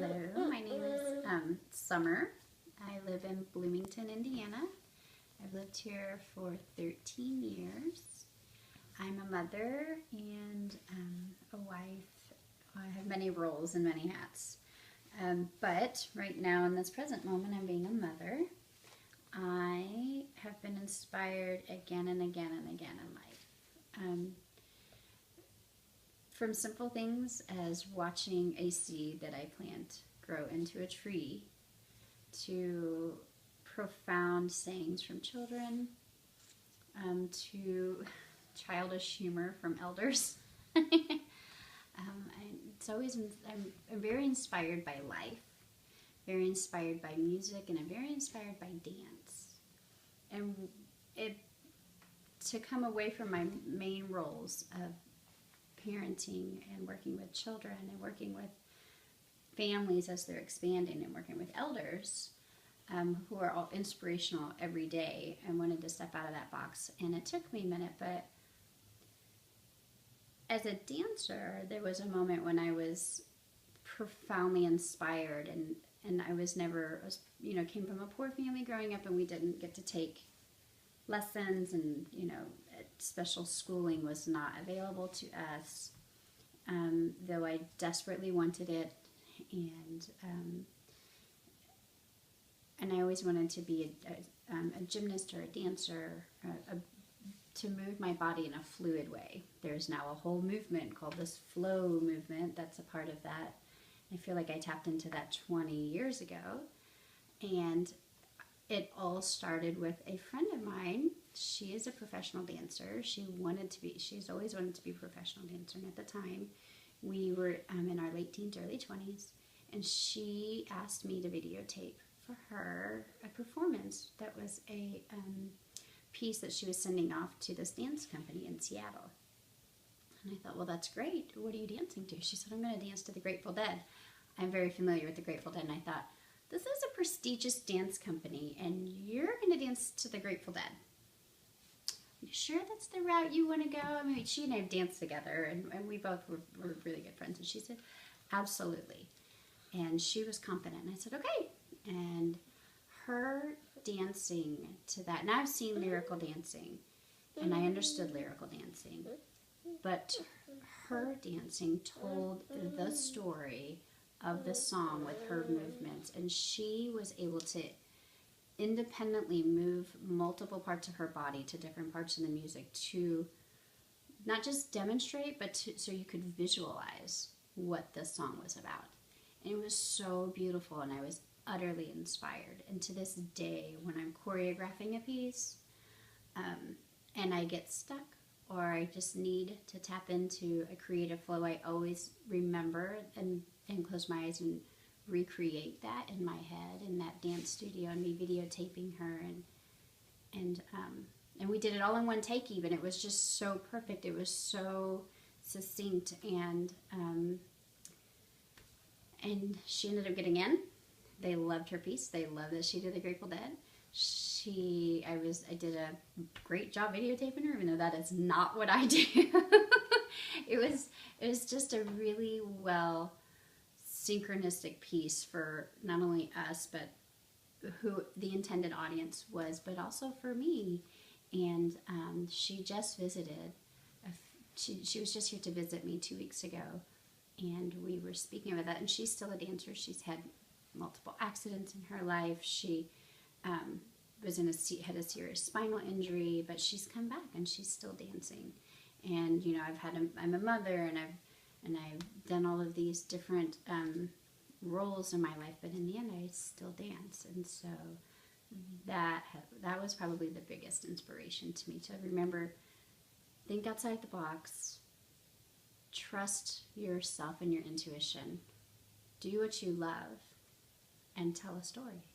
Hello, my name is Summer. I live in Bloomington, Indiana. I've lived here for 13 years. I'm a mother and a wife. I have many roles and many hats. But right now, in this present moment, I'm being a mother. I have been inspired again and again and again in life. From simple things as watching a seed that I plant grow into a tree, to profound sayings from children, to childish humor from elders. I'm very inspired by life, very inspired by music, and I'm very inspired by dance. And to come away from my main roles of parenting and working with children and working with families as they're expanding and working with elders who are all inspirational every day, and wanted to step out of that box. And it took me a minute, but as a dancer, there was a moment when I was profoundly inspired, and I was never, came from a poor family growing up, and we didn't get to take lessons, and special schooling was not available to us, though I desperately wanted it, and I always wanted to be a gymnast or a dancer, to move my body in a fluid way. There's now a whole movement called this flow movement that's a part of that. I feel like I tapped into that 20 years ago, and it all started with a friend of mine. She is a professional dancer. She's always wanted to be a professional dancer. And at the time, we were in our late teens, early 20s, and she asked me to videotape for her a performance that was a piece that she was sending off to this dance company in Seattle. And I thought, well, that's great. What are you dancing to? She said, I'm going to dance to the Grateful Dead. I'm very familiar with the Grateful Dead, and I thought, this is a prestigious dance company, and you're going to dance to the Grateful Dead. Are you sure that's the route you want to go? I mean, she and I have danced together, and we both were really good friends. And she said, absolutely. And she was confident. And I said, okay. And her dancing to that, and I've seen lyrical dancing, and I understood lyrical dancing, but her dancing told the story of the song with her movements, and she was able to independently move multiple parts of her body to different parts of the music to not just demonstrate, but so you could visualize what the song was about. And it was so beautiful, and I was utterly inspired. And to this day, when I'm choreographing a piece and I get stuck, or I just need to tap into a creative flow, I always remember and close my eyes and recreate that in my head in that dance studio, and me videotaping her, and we did it all in one take. Even it was just so perfect. It was so succinct, and she ended up getting in. They loved her piece. They loved that she did the Grateful Dead. I did a great job videotaping her, even though that is not what I do. It was just a really well synchronistic piece for not only us, but who the intended audience was, but also for me. And she just visited. She was just here to visit me 2 weeks ago, and we were speaking about that. And she's still a dancer. She's had multiple accidents in her life. She had a serious spinal injury, but she's come back and she's still dancing. And I'm a mother, and I've done all of these different roles in my life, but in the end, I still dance. And so that was probably the biggest inspiration to me, to remember, think outside the box, trust yourself and your intuition, do what you love, and tell a story.